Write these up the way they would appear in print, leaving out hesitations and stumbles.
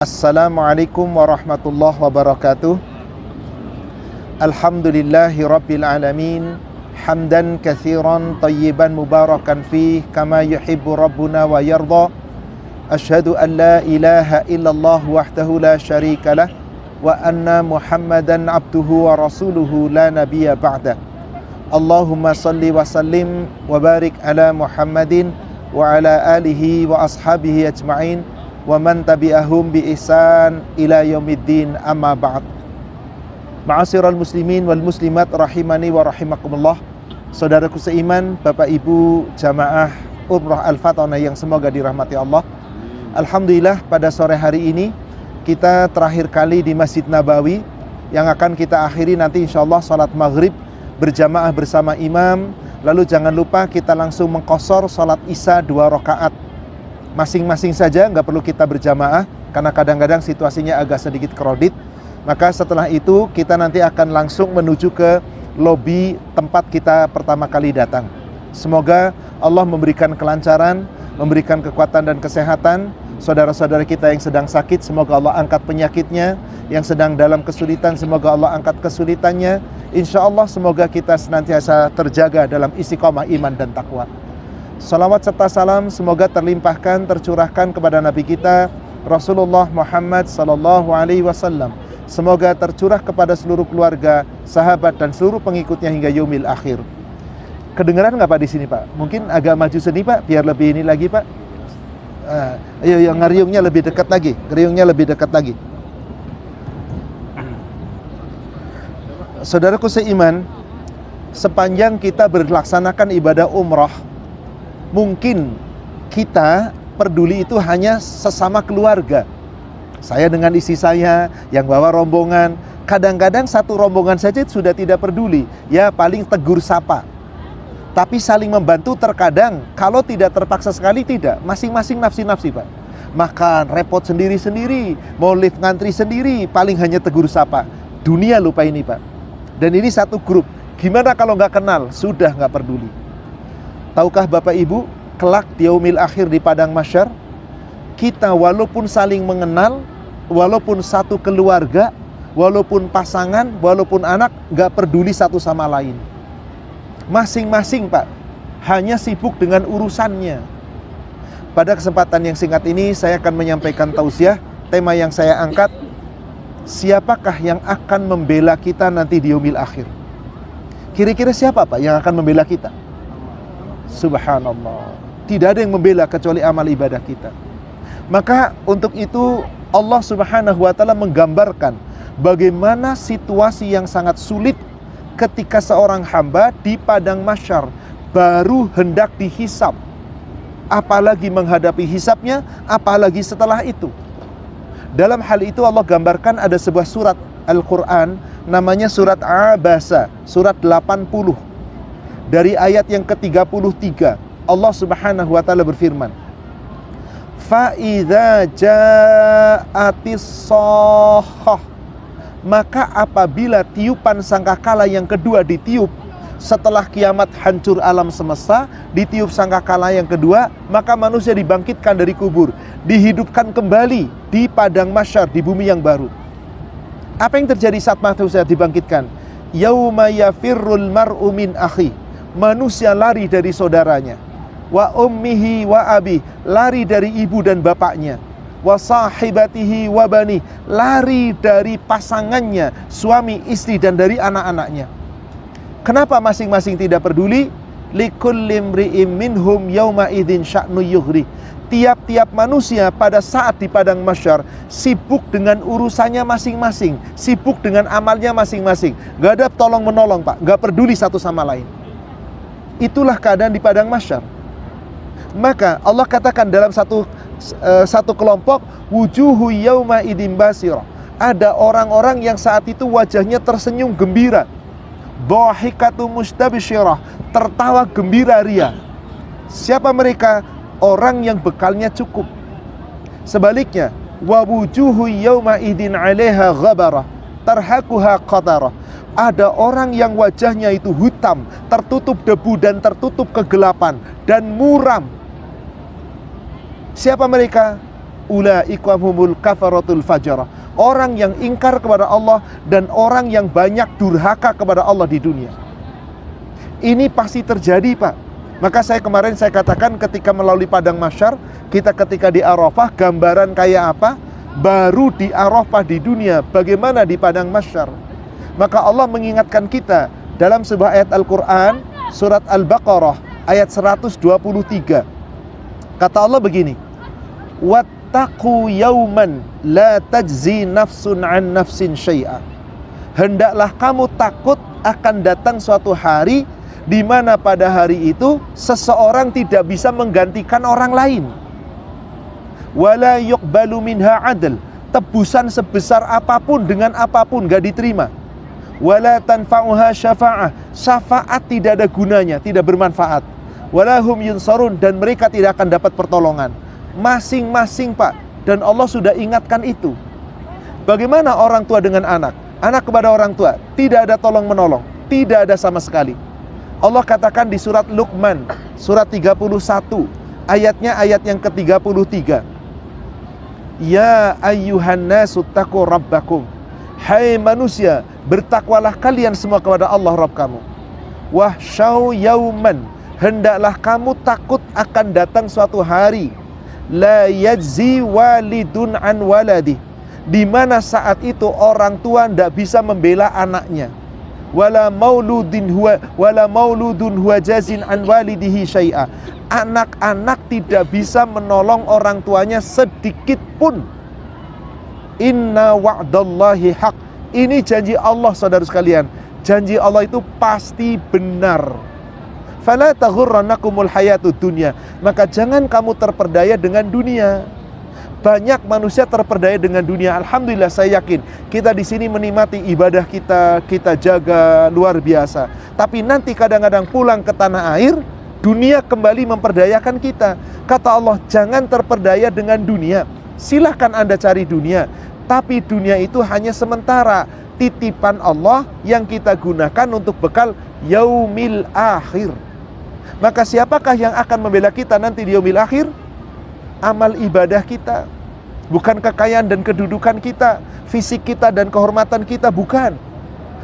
Assalamualaikum warahmatullahi wabarakatuh. Alhamdulillahi rabbil alamin. Hamdan katsiran tayyiban mubarakan fih kama yuhibbu rabbuna wa yarda. Asyhadu an la ilaha illallah wahdahu la syarika lah wa anna Muhammadan abduhu wa rasuluhu la nabiyya ba'da. Allahumma salli wa sallim wa barik ala Muhammadin wa ala alihi wa ashabihi ajma'in wa man tabi'ahum bi ihsan ila yaumiddin, amma ba'd. Ma'asyiral muslimin wal muslimat rahimani wa rahimakumullah. Saudaraku seiman, Bapak Ibu jamaah Umrah Al-Fatonah yang semoga dirahmati Allah. Alhamdulillah, pada sore hari ini kita terakhir kali di Masjid Nabawi, yang akan kita akhiri nanti insyaallah salat maghrib berjamaah bersama imam. Lalu jangan lupa kita langsung mengqashar salat isya 2 rakaat masing-masing saja, nggak perlu kita berjamaah karena kadang-kadang situasinya agak sedikit kredit. Maka setelah itu kita nanti akan langsung menuju ke lobi tempat kita pertama kali datang. Semoga Allah memberikan kelancaran, memberikan kekuatan dan kesehatan. Saudara-saudara kita yang sedang sakit, semoga Allah angkat penyakitnya. Yang sedang dalam kesulitan, semoga Allah angkat kesulitannya. Insya Allah semoga kita senantiasa terjaga dalam istiqomah iman dan takwa. Salawat serta salam semoga terlimpahkan, tercurahkan kepada Nabi kita Rasulullah Muhammad sallallahu alaihi wasallam. Semoga tercurah kepada seluruh keluarga, sahabat dan seluruh pengikutnya hingga yaumil akhir. Kedengeran nggak Pak di sini Pak? Mungkin agak maju sedikit Pak, biar lebih ini lagi Pak. Ayo yang ngeriungnya lebih dekat lagi, ngeriungnya lebih dekat lagi. Saudaraku seiman, sepanjang kita berlaksanakan ibadah umrah, mungkin kita peduli itu hanya sesama keluarga. Saya dengan istri saya yang bawa rombongan, kadang-kadang satu rombongan saja sudah tidak peduli. Ya paling tegur sapa. Tapi saling membantu terkadang, kalau tidak terpaksa sekali tidak. Masing-masing nafsi-nafsi Pak. Makan, repot sendiri-sendiri, mau lift ngantri sendiri, paling hanya tegur sapa. Dunia lupa ini Pak. Dan ini satu grup. Gimana kalau nggak kenal? Sudah nggak peduli. Tahukah Bapak Ibu, kelak di yaumil akhir di padang mahsyar, kita walaupun saling mengenal, walaupun satu keluarga, walaupun pasangan, walaupun anak, nggak peduli satu sama lain. Masing-masing Pak, hanya sibuk dengan urusannya. Pada kesempatan yang singkat ini, saya akan menyampaikan tausiah. Tema yang saya angkat, siapakah yang akan membela kita nanti di yaumil akhir? Kira-kira siapa Pak yang akan membela kita? Subhanallah, tidak ada yang membela kecuali amal ibadah kita. Maka untuk itu Allah Subhanahu wa ta'ala menggambarkan bagaimana situasi yang sangat sulit ketika seorang hamba di padang mahsyar baru hendak dihisab. Apalagi menghadapi hisabnya, apalagi setelah itu. Dalam hal itu Allah gambarkan ada sebuah surat Al-Quran, namanya surat Abasa, surat 80. Dari ayat yang ke-33, Allah Subhanahu wa ta'ala berfirman, فَإِذَا جَاءَتِ الصَّاخَّةُ, maka apabila tiupan sangkakala yang kedua ditiup, setelah kiamat hancur alam semesta, ditiup sangkakala yang kedua, maka manusia dibangkitkan dari kubur, dihidupkan kembali di padang mahsyar, di bumi yang baru. Apa yang terjadi saat manusia dibangkitkan? Yauma yafirrul mar'u min akhi, manusia lari dari saudaranya. Wa ummihi wa abi, lari dari ibu dan bapaknya. Wa sahibatihi wa bani, lari dari pasangannya, suami, istri dan dari anak-anaknya. Kenapa masing-masing tidak peduli? Likulli imri'im minhum yauma idzin sya'nu yughri. Tiap-tiap manusia pada saat di padang mahsyar sibuk dengan urusannya masing-masing, sibuk dengan amalnya masing-masing. Gak ada tolong-menolong Pak, gak peduli satu sama lain. Itulah keadaan di padang mahsyar. Maka Allah katakan dalam satu kelompok, wujuhu yauma idzin basirah. Ada orang-orang yang saat itu wajahnya tersenyum gembira. Dhahikatu mustabsyirah, tertawa gembira ria. Siapa mereka? Orang yang bekalnya cukup. Sebaliknya, wa wujuhu yauma idzin 'alaiha ghabarah, tarhaquha qatarah. Ada orang yang wajahnya itu hitam, tertutup debu dan tertutup kegelapan dan muram. Siapa mereka? ulaika humul kafaratul fajarah. Orang yang ingkar kepada Allah dan orang yang banyak durhaka kepada Allah di dunia. Ini pasti terjadi, Pak. Maka kemarin saya katakan ketika melalui padang mahsyar, kita ketika di Arafah, gambaran kayak apa? Baru di Arafah di dunia, bagaimana di padang mahsyar. Maka Allah mengingatkan kita dalam sebuah ayat Al-Quran, surat Al-Baqarah, ayat 123. Kata Allah begini, wattaqu yawman la tajzi nafsun an nafsin syai'a. Hendaklah kamu takut akan datang suatu hari di mana pada hari itu seseorang tidak bisa menggantikan orang lain. Wala yuqbalu minha adl. Tebusan sebesar apapun dengan apapun gak diterima. Wala tanfa'uha syafa'ah. Syafaat tidak ada gunanya, tidak bermanfaat. Wala hum yunsarun, dan mereka tidak akan dapat pertolongan. Masing-masing, Pak. Dan Allah sudah ingatkan itu. Bagaimana orang tua dengan anak? Anak kepada orang tua tidak ada tolong menolong, tidak ada sama sekali. Allah katakan di surat Luqman, surat 31, ayatnya ayat yang ke-33. Ya ayyuhan nasu taqu rabbakum. Hai manusia, bertakwalah kalian semua kepada Allah Rabb kamu. Wahsyau yauman, hendaklah kamu takut akan datang suatu hari. La yajzi walidun an waladi, di mana saat itu orang tua tidak bisa membela anaknya. Wala mauludun huwa jazin an walidihi syai'a. Anak-anak tidak bisa menolong orang tuanya sedikit pun. Inna wa'dallahi haq. Ini janji Allah, saudara sekalian. Janji Allah itu pasti benar. Fala taghurrannakumul hayatud dunya. Maka jangan kamu terperdaya dengan dunia. Banyak manusia terperdaya dengan dunia. Alhamdulillah, saya yakin kita di sini menikmati ibadah kita jaga luar biasa. Tapi nanti kadang-kadang pulang ke tanah air, dunia kembali memperdayakan kita. Kata Allah, jangan terperdaya dengan dunia. Silahkan Anda cari dunia, tapi dunia itu hanya sementara, titipan Allah yang kita gunakan untuk bekal yaumil akhir. Maka siapakah yang akan membela kita nanti di yaumil akhir? Amal ibadah kita, bukan kekayaan dan kedudukan kita, fisik kita dan kehormatan kita, bukan.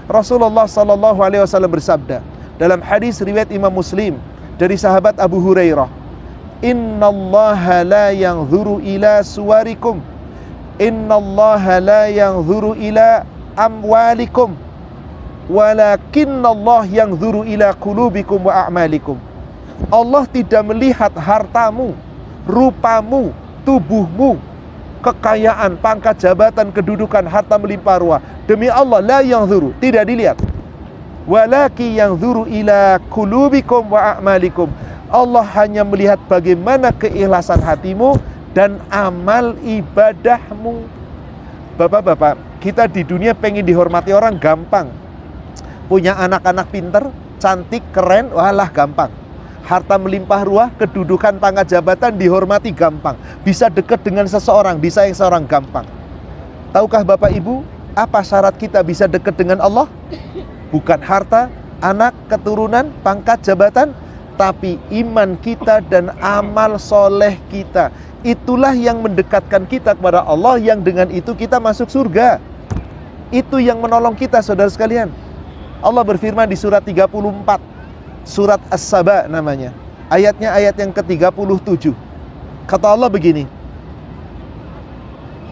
Rasulullah SAW bersabda dalam hadis riwayat Imam Muslim dari sahabat Abu Hurairah, Innallaha la yanzuru ila suwarikum, Innallaha la yanzuru ila amwalikum, walakinnallah yanzuru ila qulubikum wa a'malikum. Allah tidak melihat hartamu, rupamu, tubuhmu, kekayaan, pangkat jabatan, kedudukan, harta melimpah ruah. Demi Allah, la yanzuru, tidak dilihat. Walaki yanzuru ila qulubikum wa a'malikum. Allah hanya melihat bagaimana keikhlasan hatimu dan amal ibadahmu. Bapak-bapak, kita di dunia pengen dihormati orang gampang. Punya anak-anak pinter, cantik, keren, walah gampang. Harta melimpah ruah, kedudukan, pangkat jabatan dihormati gampang. Bisa dekat dengan seseorang, disayang seseorang gampang. Tahukah Bapak Ibu, apa syarat kita bisa dekat dengan Allah? Bukan harta, anak, keturunan, pangkat jabatan, tapi iman kita dan amal soleh kita. Itulah yang mendekatkan kita kepada Allah, yang dengan itu kita masuk surga. Itu yang menolong kita, saudara sekalian. Allah berfirman di surat 34, surat As-Saba namanya, ayatnya ayat yang ke-37. Kata Allah begini,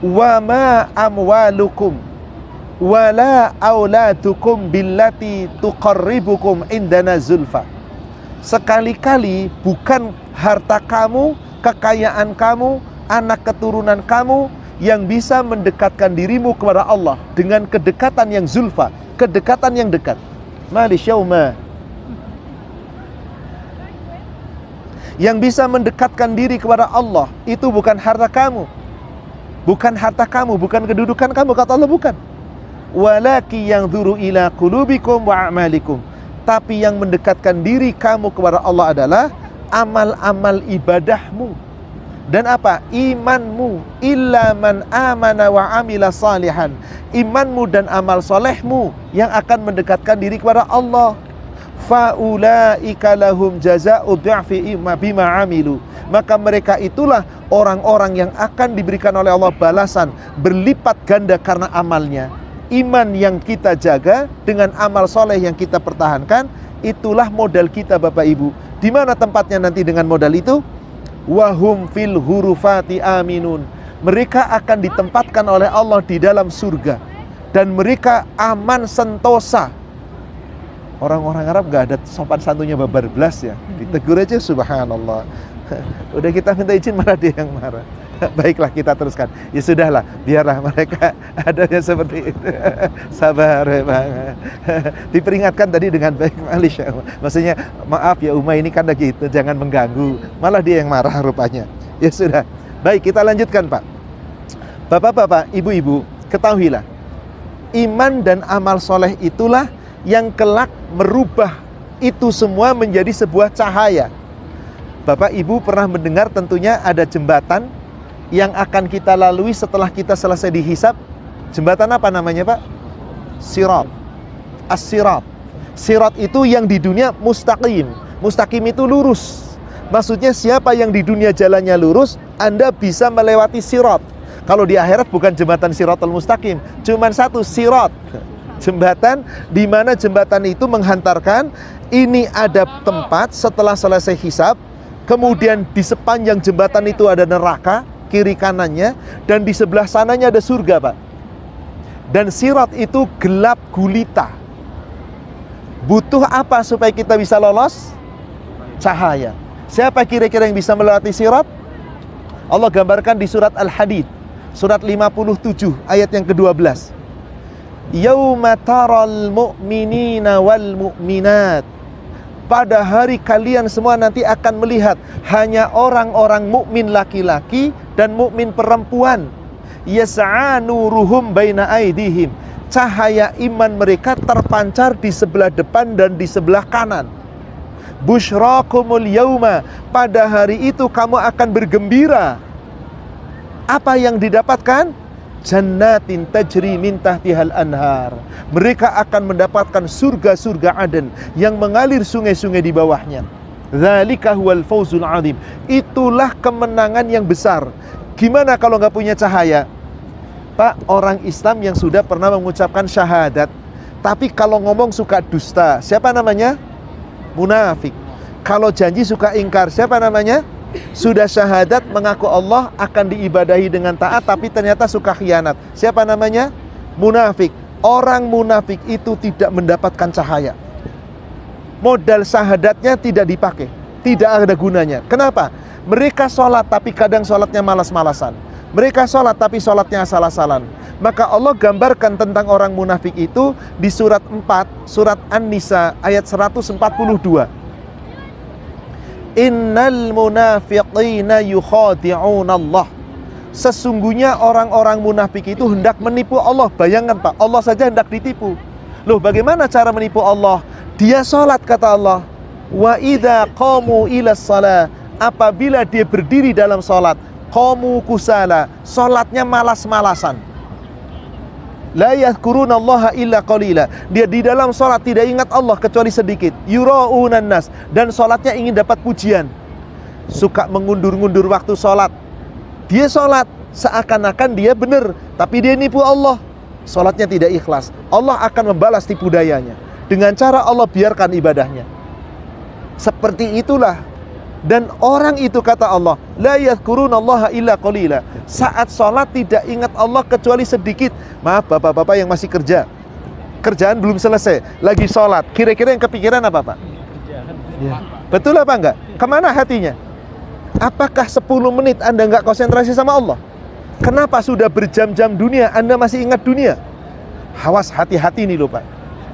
wa ma amwalukum wala auladukum billati tuqarribukum indana zulfa. Sekali-kali bukan harta kamu, kekayaan kamu, anak keturunan kamu yang bisa mendekatkan dirimu kepada Allah dengan kedekatan yang zulfa, kedekatan yang dekat. Malisyauma, yang bisa mendekatkan diri kepada Allah itu bukan harta kamu, bukan harta kamu, bukan kedudukan kamu, kata Allah, bukan. Walaki yanzuru ila qulubikum wa a'malikum. Tapi yang mendekatkan diri kamu kepada Allah adalah amal-amal ibadahmu dan apa? Imanmu. Illa man amana wa amila salihan. Imanmu dan amal solehmu yang akan mendekatkan diri kepada Allah. faulaika lahum jazaa'u dhi'fi bima 'amilu. Maka mereka itulah orang-orang yang akan diberikan oleh Allah balasan berlipat ganda karena amalnya. Iman yang kita jaga dengan amal soleh yang kita pertahankan, itulah modal kita Bapak Ibu. Di mana tempatnya nanti dengan modal itu? Wahum fil hurufati aminun. Mereka akan ditempatkan oleh Allah di dalam surga, dan mereka aman sentosa. Orang-orang Arab gak ada sopan santunnya babar belas ya. Ditegur aja subhanallah. Udah kita minta izin malah dia yang marah. Baiklah, kita teruskan. Ya sudahlah, biarlah mereka adanya seperti itu. Sabar Bang. Diperingatkan tadi dengan baik, Malaysia. Maksudnya maaf ya Uma, ini kan lagi itu, jangan mengganggu. Malah dia yang marah rupanya. Ya sudah. Baik, kita lanjutkan Pak. Bapak-bapak, ibu-ibu, ketahuilah, iman dan amal soleh itulah yang kelak merubah itu semua menjadi sebuah cahaya. Bapak Ibu pernah mendengar tentunya ada jembatan yang akan kita lalui setelah kita selesai dihisab. Jembatan apa namanya Pak? Sirat. As-sirat. Sirat itu yang di dunia mustaqim. Mustaqim itu lurus. Maksudnya siapa yang di dunia jalannya lurus, Anda bisa melewati sirat. Kalau di akhirat bukan jembatan siratul mustaqim, cuman satu sirat. Jembatan di mana jembatan itu menghantarkan, ini ada tempat setelah selesai hisab, kemudian di sepanjang jembatan itu ada neraka kiri kanannya, dan di sebelah sananya ada surga Pak. Dan sirat itu gelap gulita. Butuh apa supaya kita bisa lolos? Cahaya. Siapa kira-kira yang bisa melewati sirat? Allah gambarkan di surat Al-Hadid, surat 57 ayat yang ke-12. Yauma taral mu'minina wal mu'minat. Pada hari kalian semua nanti akan melihat hanya orang-orang mukmin laki-laki dan mukmin perempuan. Yas'a nuruhum baina aidihim. Cahaya iman mereka terpancar di sebelah depan dan di sebelah kanan. Busyrakumul yauma. Pada hari itu kamu akan bergembira. Apa yang didapatkan? Jannatin tajri min tahtihal anhar. Mereka akan mendapatkan surga-surga Aden yang mengalir sungai-sungai di bawahnya. Dzalika huwal fawzul azim. Itulah kemenangan yang besar. Gimana kalau nggak punya cahaya? Pak, orang Islam yang sudah pernah mengucapkan syahadat, tapi kalau ngomong suka dusta, siapa namanya? Munafik. Kalau janji suka ingkar, siapa namanya? Sudah syahadat mengaku Allah akan diibadahi dengan taat, tapi ternyata suka khianat. Siapa namanya? Munafik. Orang munafik itu tidak mendapatkan cahaya. Modal syahadatnya tidak dipakai, tidak ada gunanya. Kenapa? Mereka sholat tapi kadang sholatnya malas-malasan. Mereka sholat tapi sholatnya asal-asalan. Maka Allah gambarkan tentang orang munafik itu di surat 4, surat An-Nisa ayat 142. Innal munafiqina yukhadi'una Allah. Sesungguhnya orang-orang munafik itu hendak menipu Allah. Bayangkan Pak, Allah saja hendak ditipu. Loh, bagaimana cara menipu Allah? Dia sholat kata Allah. Wa idza qamu ila shalah. Apabila dia berdiri dalam sholat, qamu kusala. Sholatnya malas-malasan. La yadhkurunallaha illa qalila. Dia di dalam sholat tidak ingat Allah kecuali sedikit. Yura'unan nas. Dan sholatnya ingin dapat pujian. Suka mengundur-ngundur waktu sholat. Dia sholat seakan-akan dia benar, tapi dia nipu Allah. Sholatnya tidak ikhlas. Allah akan membalas tipu dayanya dengan cara Allah biarkan ibadahnya. Seperti itulah. Dan orang itu kata Allah, la yadhkurunallaha illa qalila. Saat sholat tidak ingat Allah kecuali sedikit. Maaf bapak-bapak yang masih kerja, kerjaan belum selesai, lagi sholat, kira-kira yang kepikiran apa Pak? Ya. Betul apa enggak? Kemana hatinya? Apakah 10 menit Anda enggak konsentrasi sama Allah? Kenapa sudah berjam-jam dunia Anda masih ingat dunia? Awas, hati-hati nih loh Pak.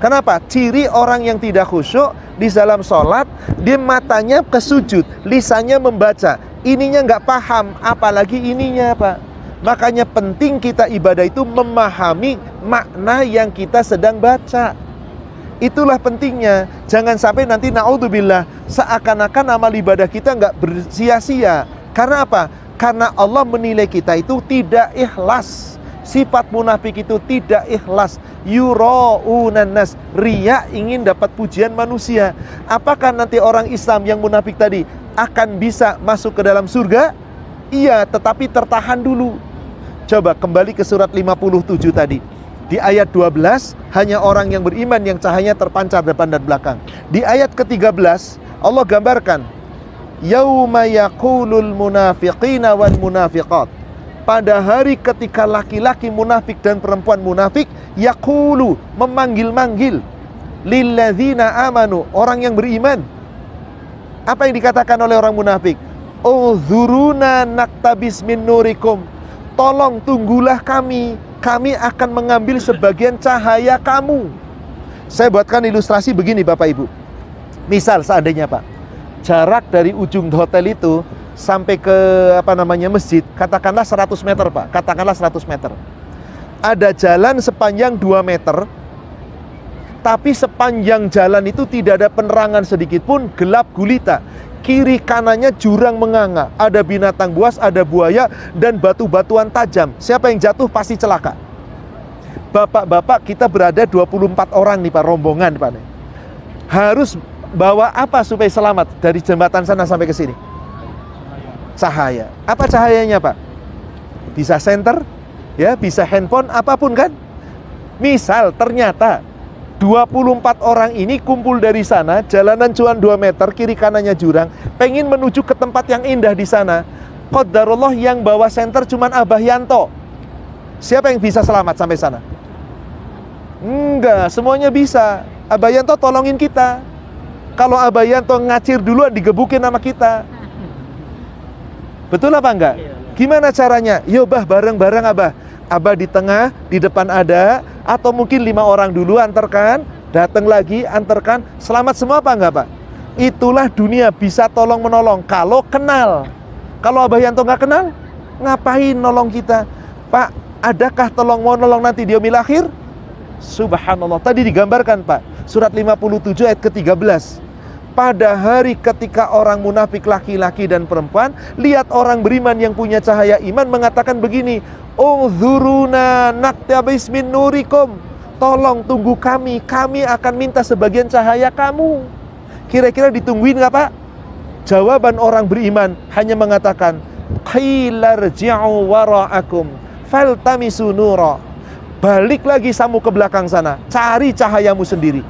Kenapa? Ciri orang yang tidak khusyuk di dalam sholat, dia matanya ke sujud, lisannya membaca, ininya nggak paham, apalagi ininya Pak. Makanya penting kita ibadah itu memahami makna yang kita sedang baca. Itulah pentingnya. Jangan sampai nanti naudzubillah seakan-akan amal ibadah kita nggak bersia-sia. Karena apa? Karena Allah menilai kita itu tidak ikhlas. Sifat munafik itu tidak ikhlas. Yura'unan nas, riya, ingin dapat pujian manusia. Apakah nanti orang Islam yang munafik tadi akan bisa masuk ke dalam surga? Iya, tetapi tertahan dulu. Coba kembali ke surat 57 tadi. Di ayat 12, hanya orang yang beriman yang cahayanya terpancar depan dan belakang. Di ayat ke-13, Allah gambarkan, yauma yaqulul munafiqina wan munafiqat. Pada hari ketika laki-laki munafik dan perempuan munafik yaqulu, memanggil-manggil, lilladzina amanu, orang yang beriman. Apa yang dikatakan oleh orang munafik? Uzuruna naktabis min nurikum, tolong tunggulah kami akan mengambil sebagian cahaya kamu. Saya buatkan ilustrasi begini Bapak Ibu. Misal seandainya Pak, jarak dari ujung hotel itu sampai ke masjid, katakanlah 100 meter Pak, katakanlah 100 meter. Ada jalan sepanjang 2 meter, tapi sepanjang jalan itu tidak ada penerangan sedikit pun, gelap gulita. Kiri kanannya jurang menganga, ada binatang buas, ada buaya, dan batu-batuan tajam. Siapa yang jatuh pasti celaka. Bapak-bapak, kita berada 24 orang nih Pak, rombongan Pak. Harus bawa apa supaya selamat dari jembatan sana sampai ke sini? Cahaya. Apa cahayanya Pak? Bisa senter, ya, bisa handphone, apapun kan? Misal ternyata 24 orang ini kumpul dari sana, jalanan cuma 2 meter, kiri kanannya jurang, pengen menuju ke tempat yang indah di sana. Qadarullah yang bawa senter cuma Abah Yanto. Siapa yang bisa selamat sampai sana? Enggak, semuanya bisa. Abah Yanto tolongin kita. Kalau Abah Yanto ngacir duluan, digebukin sama kita. Betul apa enggak? Gimana caranya? Yo Bah, bareng-bareng Abah. Abah di tengah, di depan ada, atau mungkin 5 orang dulu antarkan, datang lagi antarkan, selamat semua apa enggak Pak? Itulah dunia, bisa tolong menolong kalau kenal. Kalau Abah Yanto nggak kenal, ngapain nolong kita? Pak, adakah tolong mau nolong nanti di yaumil akhir? Subhanallah, tadi digambarkan Pak, surat 57 ayat ke-13. Pada hari ketika orang munafik laki-laki dan perempuan, lihat orang beriman yang punya cahaya iman mengatakan begini, Unzuruna naktabis min nurikum, tolong tunggu kami akan minta sebagian cahaya kamu. Kira-kira ditungguin gak Pak? Jawaban orang beriman hanya mengatakan, qila rji'u wara'akum faltamisu nura, balik lagi kamu ke belakang sana, cari cahayamu sendiri.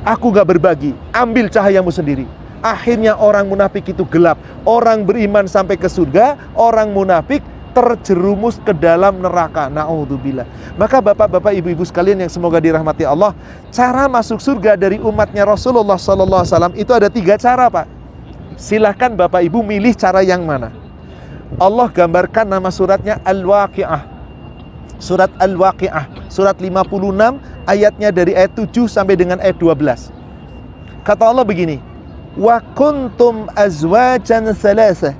Aku gak berbagi, ambil cahayamu sendiri. Akhirnya orang munafik itu gelap. Orang beriman sampai ke surga, orang munafik terjerumus ke dalam neraka. Na'udzubillah. Maka bapak-bapak, ibu-ibu sekalian yang semoga dirahmati Allah, cara masuk surga dari umatnya Rasulullah SAW itu ada 3 cara Pak. Silahkan bapak ibu milih cara yang mana. Allah gambarkan nama suratnya Al-Waqi'ah. Surat Al-Waqi'ah, surat 56, ayatnya dari ayat 7 sampai dengan ayat 12. Kata Allah begini, wa kuntum azwajan thalatha.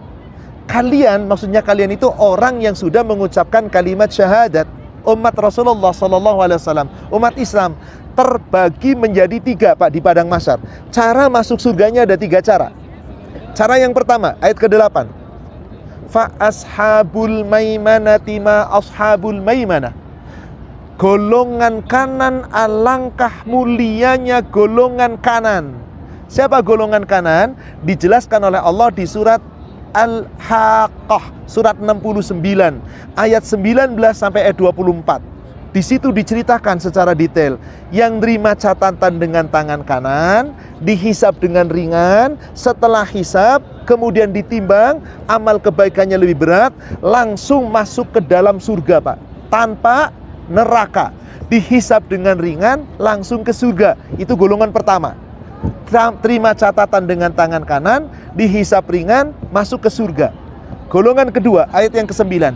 Kalian, maksudnya kalian itu orang yang sudah mengucapkan kalimat syahadat. Umat Rasulullah SAW, umat Islam terbagi menjadi 3 Pak di padang mahsyar. Cara masuk surganya ada 3 cara. Cara yang pertama, ayat ke-8. Fa ashabul maimanati ma ashabul maimanah. Golongan kanan, alangkah mulianya golongan kanan. Siapa golongan kanan? Dijelaskan oleh Allah di surat Al-Haqqah, surat 69, ayat 19 sampai ayat 24. Di situ diceritakan secara detail. Yang terima catatan dengan tangan kanan, dihisab dengan ringan. Setelah hisab, kemudian ditimbang, amal kebaikannya lebih berat, langsung masuk ke dalam surga Pak, tanpa neraka. Dihisab dengan ringan, langsung ke surga. Itu golongan pertama. Terima catatan dengan tangan kanan, dihisab ringan, masuk ke surga. Golongan kedua, ayat yang ke-9.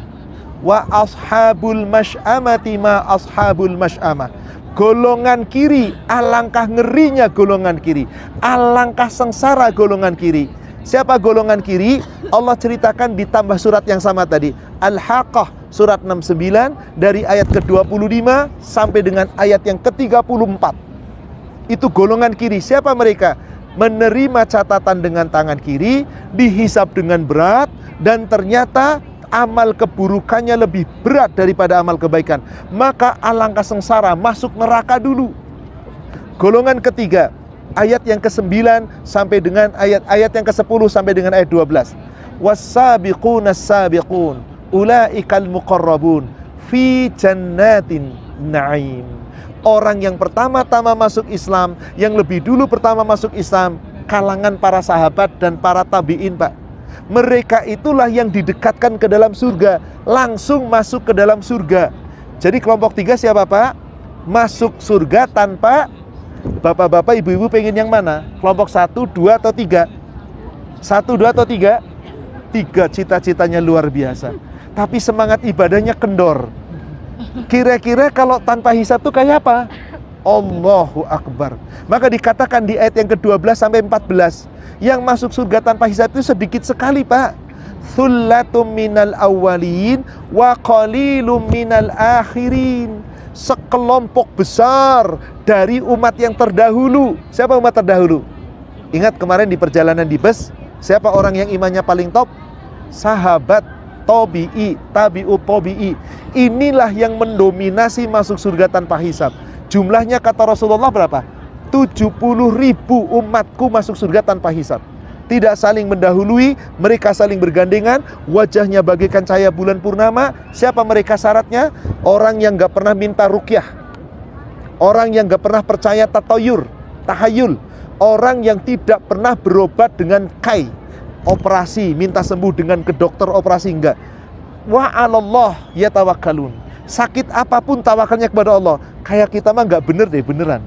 Wa ashabul masy'amati ma ashabul masy'amah. Golongan kiri, alangkah ngerinya golongan kiri, alangkah sengsara golongan kiri. Siapa golongan kiri? Allah ceritakan ditambah surat yang sama tadi, Al-Haqqah, surat 69, dari ayat ke-25 sampai dengan ayat yang ke-34. Itu golongan kiri. Siapa mereka? Menerima catatan dengan tangan kiri, dihisab dengan berat, dan ternyata amal keburukannya lebih berat daripada amal kebaikan, maka alangkah sengsara masuk neraka dulu. Golongan ketiga, ayat yang ke-9 sampai dengan ayat yang ke-10 sampai dengan ayat 12. Was-sabiqunas sabiqun ulaikal muqarrabun fi jannatin na'im. Orang yang pertama-tama masuk Islam, yang lebih dulu pertama masuk Islam, kalangan para sahabat dan para tabi'in, Pak. Mereka itulah yang didekatkan ke dalam surga, langsung masuk ke dalam surga. Jadi kelompok 3 siapa, Pak? Masuk surga tanpa, bapak-bapak, ibu-ibu pengen yang mana? Kelompok 1, 2, atau 3? 1, 2, atau 3? 3, cita-citanya luar biasa. Tapi semangat ibadahnya kendor. Kira-kira kalau tanpa hisab itu kayak apa? Allahu Akbar. Maka dikatakan di ayat yang ke-12 sampai 14, yang masuk surga tanpa hisab itu sedikit sekali, Pak. Thullatum minal awwalin wa qalilum minal akhirin. Sekelompok besar dari umat yang terdahulu. Siapa umat terdahulu? Ingat kemarin di perjalanan di bus, siapa orang yang imannya paling top? Sahabat, tabi'i, tabi'ut tabi'i. Inilah yang mendominasi masuk surga tanpa hisab. Jumlahnya kata Rasulullah berapa? 70.000 umatku masuk surga tanpa hisab. Tidak saling mendahului, mereka saling bergandengan, wajahnya bagaikan cahaya bulan purnama. Siapa mereka syaratnya? Orang yang gak pernah minta ruqyah, orang yang gak pernah percaya tahayul, orang yang tidak pernah berobat dengan kai, operasi, minta sembuh dengan ke dokter operasi, enggak. Wa 'alallah yatawakkalun. Sakit apapun tawakalnya kepada Allah. Kayak kita mah nggak bener deh, beneran.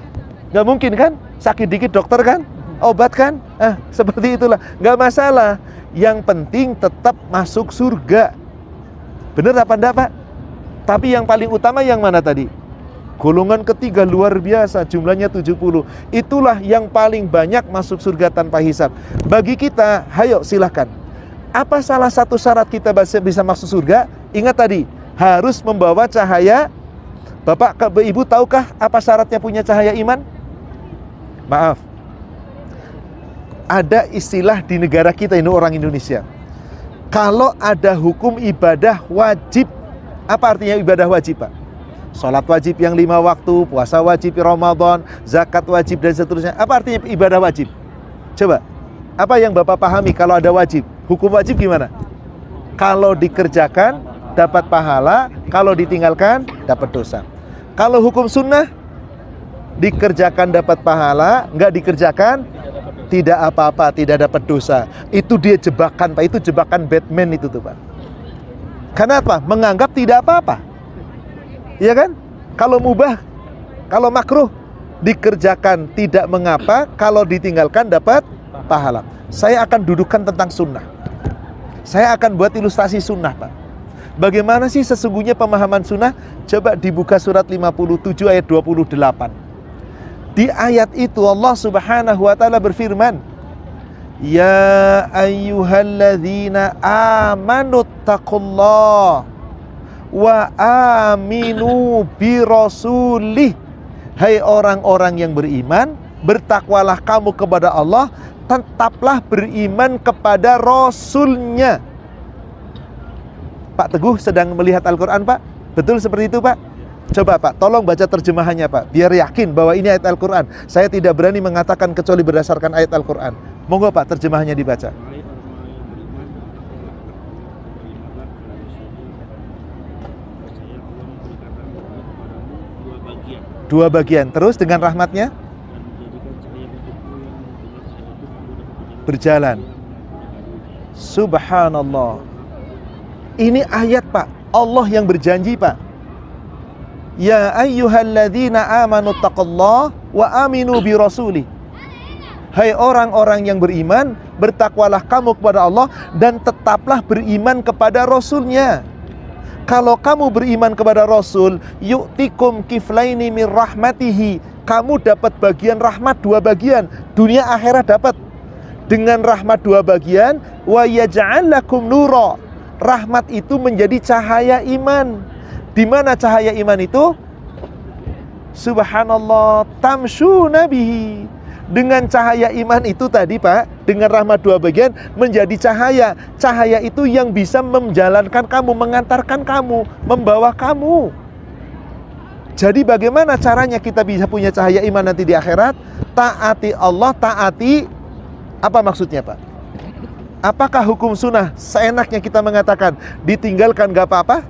Nggak mungkin kan? Sakit dikit dokter kan? Obat kan? Seperti itulah. Nggak masalah. Yang penting tetap masuk surga. Bener apa enggak, Pak? Tapi yang paling utama yang mana tadi? Golongan ketiga luar biasa, jumlahnya 70. Itulah yang paling banyak masuk surga tanpa hisab. Bagi kita, hayo silahkan. Apa salah satu syarat kita bisa masuk surga? Ingat tadi, harus membawa cahaya. Bapak, Ibu tahukah apa syaratnya punya cahaya iman? Maaf, ada istilah di negara kita ini, orang Indonesia. Kalau ada hukum ibadah wajib, apa artinya ibadah wajib, Pak? Sholat wajib yang 5 waktu, puasa wajib Ramadan, zakat wajib, dan seterusnya. Apa artinya ibadah wajib? Coba, apa yang Bapak pahami kalau ada wajib? Hukum wajib gimana? Kalau dikerjakan dapat pahala, kalau ditinggalkan dapat dosa. Kalau hukum sunnah, dikerjakan dapat pahala, nggak dikerjakan tidak apa-apa, tidak dapat dosa. Itu dia jebakan, Pak. Itu jebakan Batman itu tuh, Pak. Karena apa? Menganggap tidak apa-apa. Iya kan? Kalau mubah, kalau makruh, dikerjakan tidak mengapa, kalau ditinggalkan dapat pahala. Saya akan dudukkan tentang sunnah. Saya akan buat ilustrasi sunnah, Pak. Bagaimana sih sesungguhnya pemahaman sunnah? Coba dibuka surat 57 ayat 28. Di ayat itu Allah Subhanahu wa ta'ala berfirman, Ya ayyuhalladzina amanu taqullah wa aminu birasulih. Hai orang-orang yang beriman, bertakwalah kamu kepada Allah, tetaplah beriman kepada Rasulnya. Pak Teguh sedang melihat Al-Quran, Pak. Betul seperti itu, Pak? Coba, Pak, tolong baca terjemahannya, Pak, biar yakin bahwa ini ayat Al-Quran. Saya tidak berani mengatakan kecuali berdasarkan ayat Al-Quran. Monggo, Pak, terjemahannya dibaca. Dua bagian. Terus dengan rahmatnya berjalan. Subhanallah. Ini ayat, Pak. Allah yang berjanji, Pak. Ya ayyuhalladzina amanu taqullah wa aminu birasuli. Hai orang-orang yang beriman, bertakwalah kamu kepada Allah dan tetaplah beriman kepada Rasulnya. Kalau kamu beriman kepada Rasul, yu'tikum kiflaini min rahmatihi. Kamu dapat bagian rahmat 2 bagian. Dunia akhirat dapat. Dengan rahmat 2 bagian, wa yaj'al lakum nura. Rahmat itu menjadi cahaya iman. Di mana cahaya iman itu? Subhanallah, tamshuna bihi. Dengan cahaya iman itu tadi Pak, dengan rahmat dua bagian menjadi cahaya. Cahaya itu yang bisa menjalankan kamu, mengantarkan kamu, membawa kamu. Jadi bagaimana caranya kita bisa punya cahaya iman nanti di akhirat? Taati Allah, taati apa maksudnya Pak? Apakah hukum sunnah seenaknya kita mengatakan ditinggalkan gak apa-apa?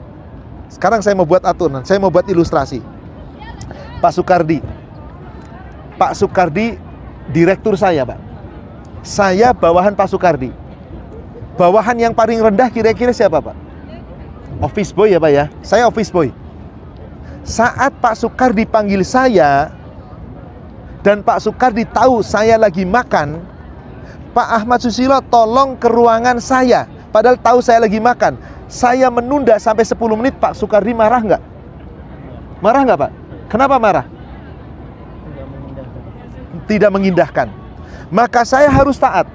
Sekarang saya mau buat aturan, saya mau buat ilustrasi. Pak Soekardi direktur saya Pak. Saya bawahan Pak Soekardi. Bawahan yang paling rendah kira-kira siapa Pak? Office boy ya Pak ya. Saya office boy. Saat Pak Soekardi panggil saya dan Pak Soekardi tahu saya lagi makan, Pak Ahmad Susilo tolong ke ruangan saya, padahal tahu saya lagi makan. Saya menunda sampai 10 menit, Pak Soekardi marah nggak? Marah nggak Pak? Kenapa marah? Tidak mengindahkan. Maka saya harus taat.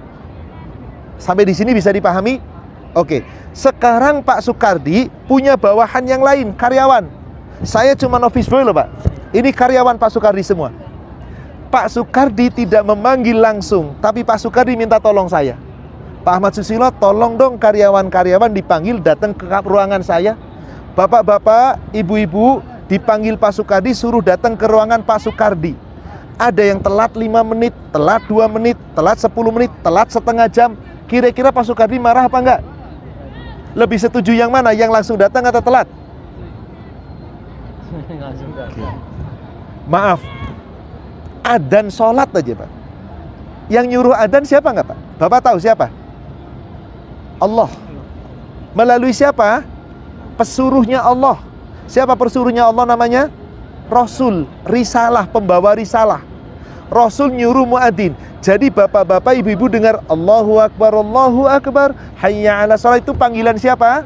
Sampai di sini bisa dipahami? Oke. Sekarang Pak Soekardi punya bawahan yang lain, karyawan. Saya cuma office boy loh Pak. Ini karyawan Pak Soekardi semua. Pak Soekardi tidak memanggil langsung, tapi Pak Soekardi minta tolong saya. Pak Ahmad Susilo, tolong dong karyawan-karyawan dipanggil datang ke ruangan saya. Bapak-bapak, ibu-ibu, dipanggil Pak Soekardi, suruh datang ke ruangan Pak Soekardi. Ada yang telat 5 menit, telat 2 menit, telat 10 menit, telat setengah jam. Kira-kira Pak Soekardi marah apa enggak? Lebih setuju yang mana? Yang langsung datang atau telat? Maaf, adzan sholat aja Pak. Yang nyuruh adzan siapa enggak Pak? Bapak tahu siapa? Allah. Melalui siapa? Pesuruhnya Allah. Siapa pesuruhnya Allah namanya? Rasul, risalah, pembawa risalah. Rasul nyuruh muadzin. Jadi bapak-bapak, ibu-ibu dengar Allahu Akbar, hayya 'ala shalah, itu panggilan siapa?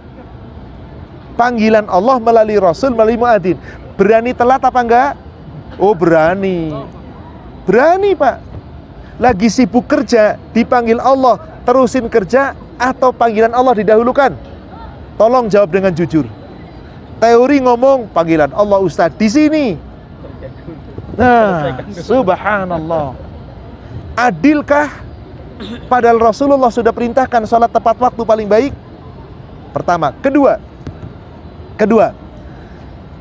Panggilan Allah melalui Rasul, melalui muadzin. Berani telat apa enggak? Oh berani. Berani Pak. Lagi sibuk kerja, dipanggil Allah, terusin kerja atau panggilan Allah didahulukan? Tolong jawab dengan jujur. Teori ngomong panggilan Allah Ustadz di sini. Nah, subhanallah. Adilkah? Padahal Rasulullah sudah perintahkan sholat tepat waktu paling baik. Pertama. Kedua,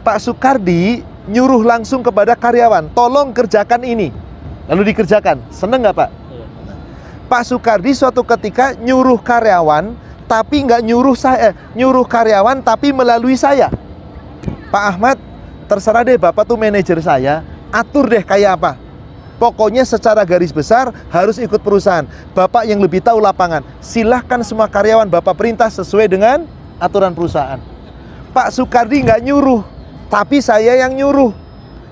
Pak Soekardi nyuruh langsung kepada karyawan, tolong kerjakan ini. Lalu dikerjakan. Seneng nggak Pak? Pak Soekardi suatu ketika nyuruh karyawan, tapi nggak nyuruh karyawan tapi melalui saya. Pak Ahmad, terserah deh Bapak tuh manajer saya, atur deh kayak apa. Pokoknya secara garis besar harus ikut perusahaan. Bapak yang lebih tahu lapangan. Silahkan semua karyawan Bapak perintah sesuai dengan aturan perusahaan. Pak Soekardi nggak nyuruh, tapi saya yang nyuruh.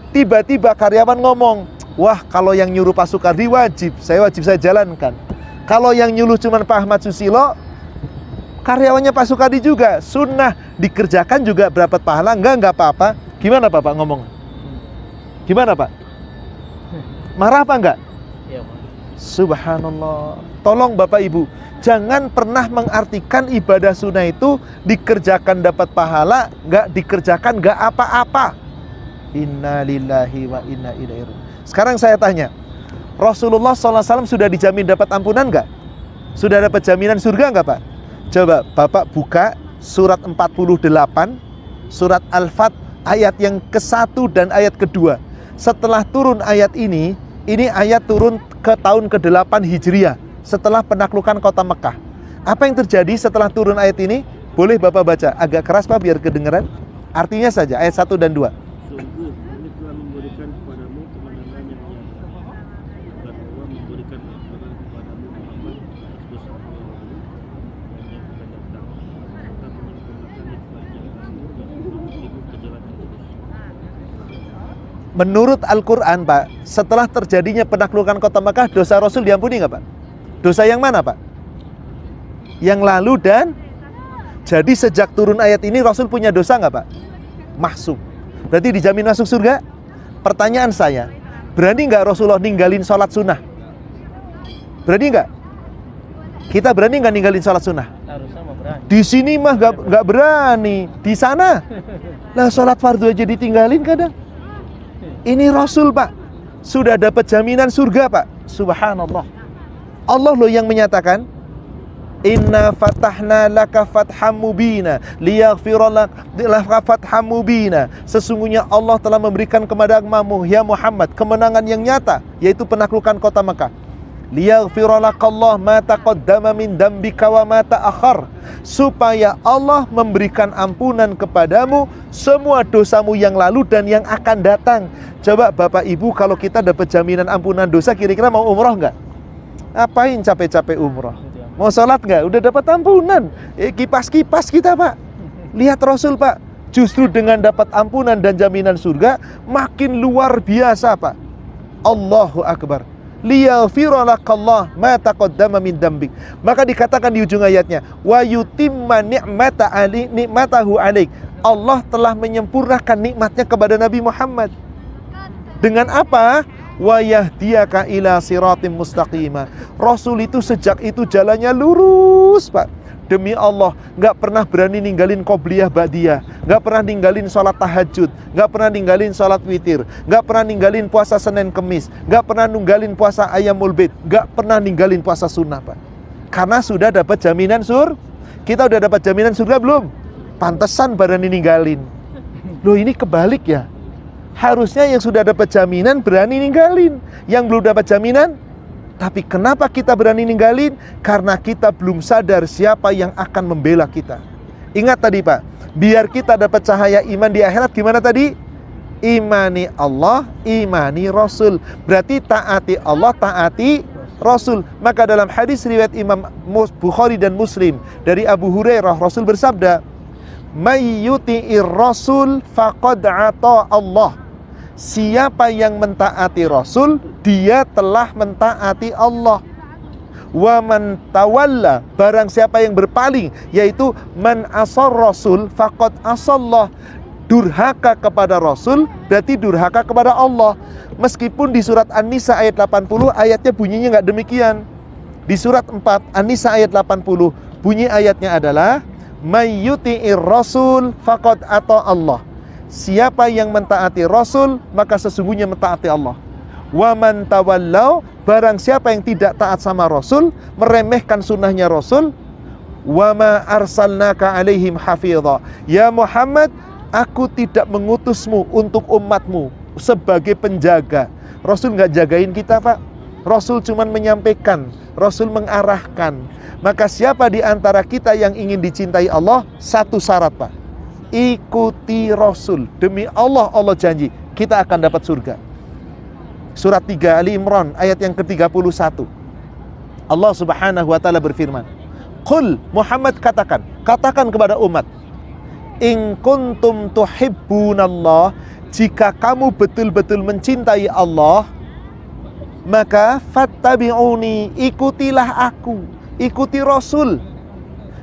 Tiba-tiba karyawan ngomong, wah kalau yang nyuruh Pak Soekardi wajib saya jalankan. Kalau yang nyuruh cuma Pak Ahmad Susilo, karyawannya Pak Soekardi juga, sunnah dikerjakan juga dapat pahala, enggak apa-apa. Gimana Bapak ngomong? Gimana Pak? Marah apa enggak? Iya Pak. Subhanallah. Tolong Bapak Ibu, jangan pernah mengartikan ibadah sunnah itu dikerjakan dapat pahala, enggak dikerjakan enggak apa-apa. Inna lillahi wa inna ilaihi raji'un. Sekarang saya tanya, Rasulullah SAW sudah dijamin dapat ampunan enggak? Sudah dapat jaminan surga enggak Pak? Coba Bapak buka surat 48, surat Al-Fat, ayat yang ke-1 dan ayat ke-2. Setelah turun ayat ini ayat turun ke tahun ke-8 Hijriah, setelah penaklukan kota Mekah. Apa yang terjadi setelah turun ayat ini? Boleh Bapak baca, agak keras Pak biar kedengeran. Artinya saja, ayat 1 dan 2. Sungguh kami telah memberikan kepadamu kemenangan yang nyata, dan Allah memberikan kemenangan kepadamu Muhammad atas dosa yang lalu dan yang akan datang, serta menyempurnakan nikmat yang atasmu dan menunjukimu ke jalan yang lurus. Menurut Al-Quran Pak, setelah terjadinya penaklukan kota Mekah, dosa Rasul diampuni nggak Pak? Dosa yang mana Pak? Yang lalu dan jadi sejak turun ayat ini Rasul punya dosa nggak Pak? Mahsum. Berarti dijamin masuk surga? Pertanyaan saya, berani nggak Rasulullah ninggalin sholat sunnah? Berani nggak? Kita berani nggak ninggalin sholat sunnah? Harusnya mah berani. Di sini mah nggak berani. Di sana, lah sholat fardu aja ditinggalin kadang. Ini Rasul Pak, sudah dapat jaminan surga Pak. Subhanallah. Allah loh yang menyatakan, Inna fatahna laka fatham mubina liyaghfira laka fatham mubina. Sesungguhnya Allah telah memberikan kepadamu ya Muhammad kemenangan yang nyata, yaitu penaklukan kota Mekah. Liyaghfira lakallah ma taqaddama min dambika wa ma ta'akhkhar. Supaya Allah memberikan ampunan kepadamu semua dosamu yang lalu dan yang akan datang. Coba Bapak Ibu, kalau kita dapat jaminan ampunan dosa, kira-kira mau umroh nggak? Ngapain capek-capek umroh? Mau sholat nggak? Udah dapat ampunan. Kipas-kipas kita Pak. Lihat Rasul Pak, justru dengan dapat ampunan dan jaminan surga makin luar biasa Pak. Allahu Akbar. Liyaghfira lakallah ma taqaddama min dambik. Maka dikatakan di ujung ayatnya, wa yutimma ni'matahu alaik. Allah telah menyempurnakan nikmatnya kepada Nabi Muhammad. Dengan apa? Wa yahdiyaka ila siratim mustaqimah. Rasul itu sejak itu jalannya lurus Pak. Demi Allah, nggak pernah berani ninggalin qobliyah ba'diyah, nggak pernah ninggalin sholat tahajud, nggak pernah ninggalin sholat witir, nggak pernah ninggalin puasa Senin Kemis, nggak pernah ninggalin puasa Ayyamul Bid, nggak pernah ninggalin puasa sunnah Pak. Karena sudah dapat jaminan Kita udah dapat jaminan surga belum? Pantesan berani ninggalin. Loh, ini kebalik ya. Harusnya yang sudah dapat jaminan berani ninggalin, yang belum dapat jaminan. Tapi kenapa kita berani ninggalin? Karena kita belum sadar siapa yang akan membela kita. Ingat tadi Pak, biar kita dapat cahaya iman di akhirat gimana tadi? Imani Allah, imani Rasul. Berarti taati Allah, taati Rasul. Maka dalam hadis riwayat Imam Bukhari dan Muslim dari Abu Hurairah, Rasul bersabda, "May yuti'ir Rasul faqad ata Allah." Siapa yang mentaati Rasul, dia telah mentaati Allah. Wa man tawalla, barang siapa yang berpaling, yaitu man asar Rasul faqad asallah. Durhaka kepada Rasul berarti durhaka kepada Allah. Meskipun di surat An-Nisa ayat 80 ayatnya bunyinya nggak demikian. Di surat 4 An-Nisa ayat 80 bunyi ayatnya adalah may yuti'ir Rasul faqad ata Allah. Siapa yang mentaati Rasul, maka sesungguhnya mentaati Allah. Wa man tawallau, barang siapa yang tidak taat sama Rasul, meremehkan sunnahnya Rasul, wa ma arsalnaka alaihim hafidha. Ya Muhammad, aku tidak mengutusmu untuk umatmu sebagai penjaga. Rasul nggak jagain kita Pak. Rasul cuma menyampaikan, Rasul mengarahkan. Maka siapa di antara kita yang ingin dicintai Allah, satu syarat Pak, ikuti Rasul. Demi Allah, Allah janji kita akan dapat surga. Surat 3 Ali Imran ayat yang ke-31. Allah Subhanahu wa taala berfirman, "Qul," Muhammad katakan kepada umat, "In kuntum tuhibbunallah," jika kamu betul-betul mencintai Allah, maka fattabi'uni, ikutilah aku, ikuti Rasul.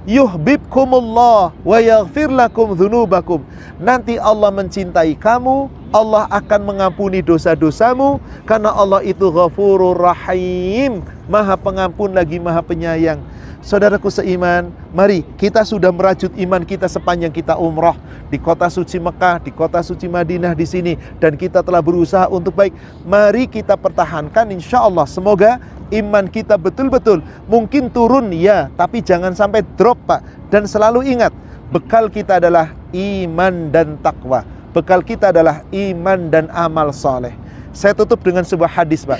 Yuhibbukumullah wa yaghfir lakum dzunubakum. Nanti Allah mencintai kamu, Allah akan mengampuni dosa-dosamu, karena Allah itu Ghafurur Rahim, Maha Pengampun lagi Maha Penyayang. Saudaraku seiman, mari kita sudah merajut iman kita sepanjang kita umrah di kota suci Mekah, di kota suci Madinah di sini, dan kita telah berusaha untuk baik. Mari kita pertahankan, insya Allah. Semoga iman kita betul-betul, mungkin turun ya, tapi jangan sampai drop Pak. Dan selalu ingat, bekal kita adalah iman dan takwa. Bekal kita adalah iman dan amal soleh. Saya tutup dengan sebuah hadis Pak.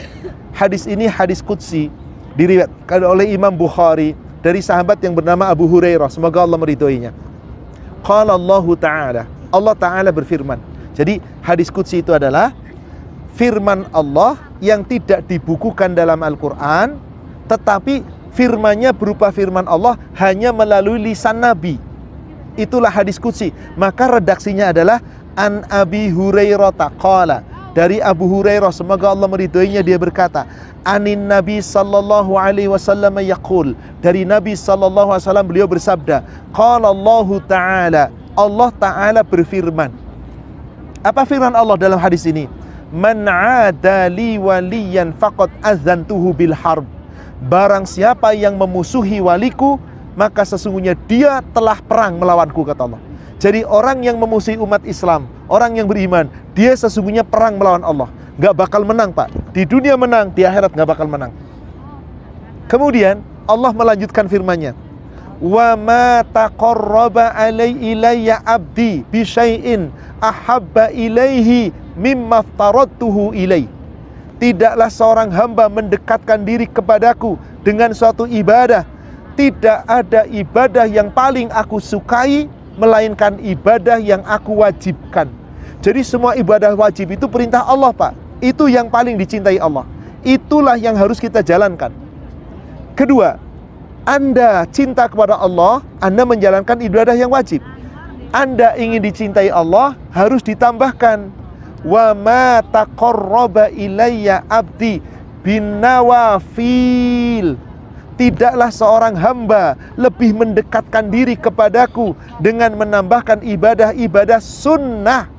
Hadis ini hadis qudsi, diriwayatkan oleh Imam Bukhari dari sahabat yang bernama Abu Hurairah, semoga Allah meridhoinya. Qala Allahu Ta'ala, Allah Ta'ala berfirman. Jadi hadis qudsi itu adalah firman Allah yang tidak dibukukan dalam Al-Quran, tetapi firmannya berupa firman Allah hanya melalui lisan Nabi. Itulah hadis qudsi. Maka redaksinya adalah An Abi Hurairah taqala, dari Abu Hurairah, semoga Allah meridhoinya, dia berkata, Anin Nabi sallallahu alaihi wasallam yaqul, dari Nabi sallallahu alaihi wasallam beliau bersabda, qala Allahu Ta'ala, Allah Ta'ala berfirman. Apa firman Allah dalam hadis ini? Man 'ada li waliyan faqad azantuhu bil harb. Barang siapa yang memusuhi waliku, maka sesungguhnya dia telah perang melawanku, kata Allah. Jadi orang yang memusuhi umat Islam, orang yang beriman, dia sesungguhnya perang melawan Allah. nggak bakal menang, Pak. Di dunia menang, di akhirat nggak bakal menang. Kemudian Allah melanjutkan firman-Nya, wa ma taqarraba ilayya abdi bi syai'in ahabba ilaihi mimma aftaradtuhu ilaihi. Tidaklah seorang hamba mendekatkan diri kepadaku dengan suatu ibadah. Tidak ada ibadah yang paling aku sukai melainkan ibadah yang aku wajibkan. Jadi semua ibadah wajib itu perintah Allah, Pak. Itu yang paling dicintai Allah. Itulah yang harus kita jalankan. Kedua, Anda cinta kepada Allah, Anda menjalankan ibadah yang wajib. Anda ingin dicintai Allah, harus ditambahkan wa ma taqarraba ilayya abdi bin nawafil. Tidaklah seorang hamba lebih mendekatkan diri kepadaku dengan menambahkan ibadah-ibadah sunnah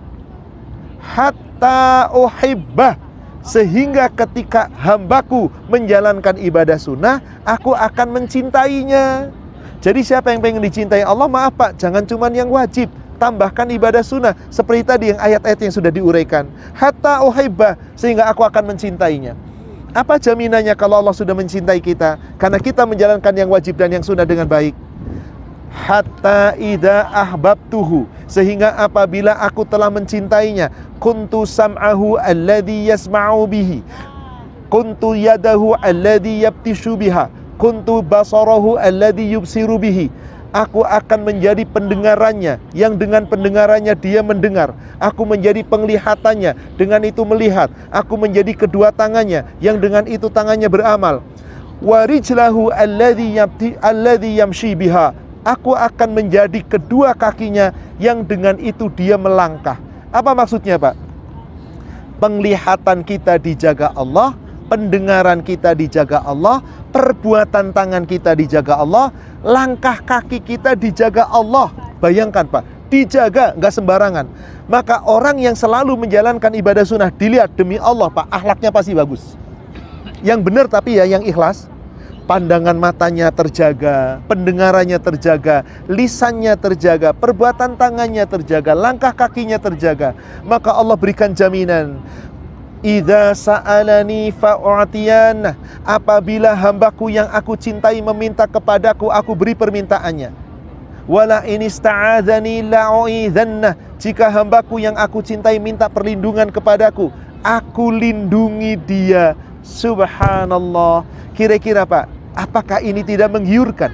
hatta uhibbah, sehingga ketika hambaku menjalankan ibadah sunnah, aku akan mencintainya. Jadi siapa yang pengen dicintai Allah, maaf Pak, jangan cuma yang wajib, tambahkan ibadah sunnah. Seperti tadi yang ayat-ayat yang sudah diuraikan, hatta uhibbah, sehingga aku akan mencintainya. Apa jaminannya kalau Allah sudah mencintai kita? Karena kita menjalankan yang wajib dan yang sunnah dengan baik. Hatta idza ahbabtuhu, sehingga apabila aku telah mencintainya, kuntu sam'ahu alladhi yasma'u bihi, kuntu yadahu alladhi yabtishu biha, kuntu basarahu alladhi yubsiru bihi. Aku akan menjadi pendengarannya, yang dengan pendengarannya dia mendengar. Aku menjadi penglihatannya, dengan itu melihat. Aku menjadi kedua tangannya, yang dengan itu tangannya beramal. Warijlahu alladhi yamshi biha. Aku akan menjadi kedua kakinya, yang dengan itu dia melangkah. Apa maksudnya, Pak? Penglihatan kita dijaga Allah, pendengaran kita dijaga Allah, perbuatan tangan kita dijaga Allah, langkah kaki kita dijaga Allah. Bayangkan Pak, dijaga, nggak sembarangan. Maka orang yang selalu menjalankan ibadah sunnah, dilihat demi Allah Pak, akhlaknya pasti bagus. Yang benar tapi ya yang ikhlas. Pandangan matanya terjaga, pendengarannya terjaga, lisannya terjaga, perbuatan tangannya terjaga, langkah kakinya terjaga. Maka Allah berikan jaminan, idza sa'alani fa'u'tiyan, apabila hambaku yang aku cintai meminta kepadaku, aku beri permintaannya. Wala in ista'adzani la'u'idzannah, jika hambaku yang aku cintai minta perlindungan kepadaku, aku lindungi dia. Subhanallah. Kira-kira Pak, apakah ini tidak menggiurkan?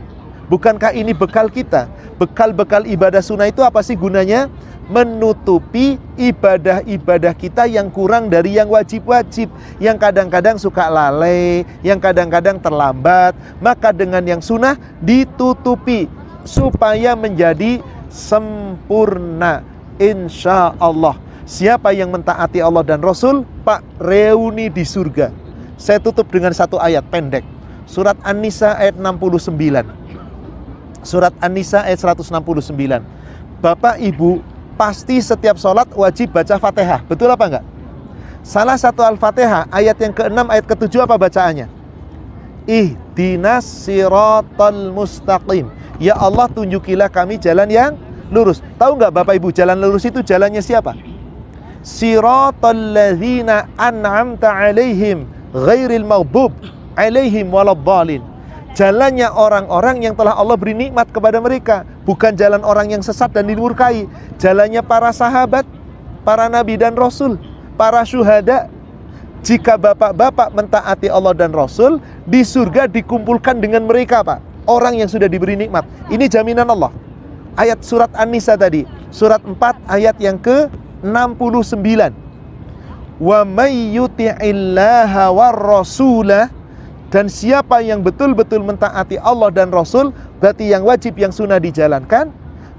Bukankah ini bekal kita? Bekal-bekal ibadah sunnah itu apa sih gunanya? Menutupi ibadah-ibadah kita yang kurang dari yang wajib-wajib, yang kadang-kadang suka lalai, yang kadang-kadang terlambat. Maka dengan yang sunnah ditutupi supaya menjadi sempurna, insya Allah. Siapa yang mentaati Allah dan Rasul, Pak, reuni di surga. Saya tutup dengan satu ayat pendek, surat An-Nisa ayat 69. Surat An-Nisa ayat 169. Bapak Ibu pasti setiap sholat wajib baca Fatihah, betul apa enggak? Salah satu Al-Fatihah ayat yang ke-6 ayat ke-7 apa bacaannya? Ihdinas siratal mustaqim. Ya Allah, tunjukilah kami jalan yang lurus. Tahu enggak Bapak Ibu, jalan lurus itu jalannya siapa? Siratal ladzina an'amta alaihim ghairil maghdub alaihim waladdallin. Jalannya orang-orang yang telah Allah beri nikmat kepada mereka, bukan jalan orang yang sesat dan dimurkai. Jalannya para sahabat, para nabi dan rasul, para syuhada. Jika bapak-bapak mentaati Allah dan Rasul, di surga dikumpulkan dengan mereka Pak, orang yang sudah diberi nikmat. Ini jaminan Allah. Ayat surat An-Nisa tadi, surat 4 ayat yang ke-69. Wa may yuti'illaha war rasulah, dan siapa yang betul-betul mentaati Allah dan Rasul, berarti yang wajib yang sunnah dijalankan,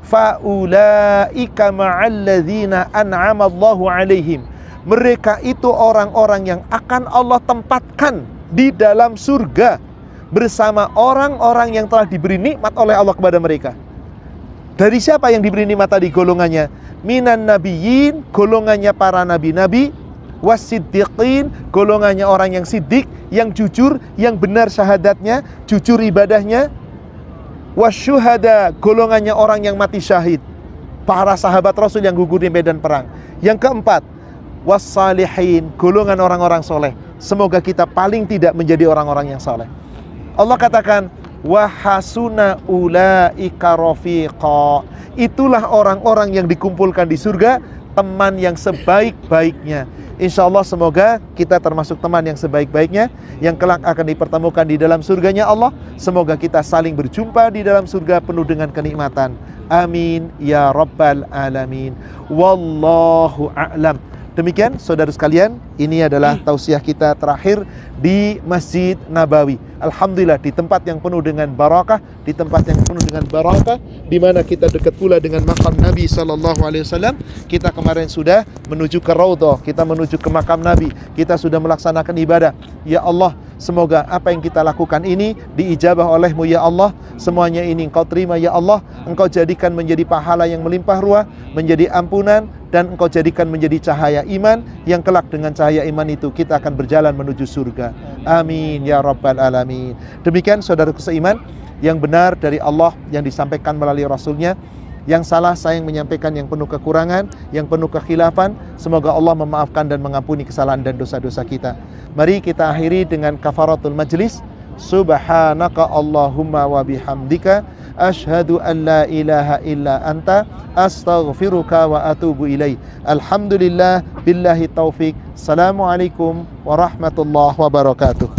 faulaika ma'alladzina an'amallahu alaihim, mereka itu orang-orang yang akan Allah tempatkan di dalam surga bersama orang-orang yang telah diberi nikmat oleh Allah kepada mereka. Dari siapa yang diberi nikmat tadi golongannya? Minan nabiyyin, golongannya para nabi-nabi, wasiddiqin, golongannya orang yang siddiq, yang jujur, yang benar syahadatnya, jujur ibadahnya, wasyuhada, golongannya orang yang mati syahid, para sahabat Rasul yang gugur di medan perang. Yang keempat, wassalihin, golongan orang-orang soleh. Semoga kita paling tidak menjadi orang-orang yang soleh. Allah katakan, wa hasuna ulaika rafiqa. Itulah orang-orang yang dikumpulkan di surga, teman yang sebaik-baiknya. Insya Allah semoga kita termasuk teman yang sebaik-baiknya, yang kelak akan dipertemukan di dalam surganya Allah. Semoga kita saling berjumpa di dalam surga penuh dengan kenikmatan. Amin ya rabbal alamin. Wallahu a'lam. Demikian saudara sekalian, ini adalah tausiah kita terakhir di Masjid Nabawi. Alhamdulillah, di tempat yang penuh dengan barakah, di tempat yang penuh dengan barakah, di mana kita dekat pula dengan makam Nabi SAW. Kita kemarin sudah menuju ke Raudhah, kita menuju ke makam Nabi, kita sudah melaksanakan ibadah. Ya Allah, semoga apa yang kita lakukan ini diijabah oleh-Mu ya Allah. Semuanya ini Engkau terima ya Allah. Engkau jadikan menjadi pahala yang melimpah ruah, menjadi ampunan, dan Engkau jadikan menjadi cahaya iman, yang kelak dengan cahaya iman itu kita akan berjalan menuju surga. Amin ya rabbal alamin. Demikian saudaraku seiman, yang benar dari Allah yang disampaikan melalui Rasulnya, yang salah saya yang menyampaikan yang penuh kekurangan, yang penuh kekhilafan. Semoga Allah memaafkan dan mengampuni kesalahan dan dosa-dosa kita. Mari kita akhiri dengan kafaratul majlis. Subhanaka Allahumma wa bihamdika, asyhadu an la ilaha illa anta, astaghfiruka wa atubu ilaih. Alhamdulillah, billahi taufik. Assalamualaikum warahmatullahi wabarakatuh.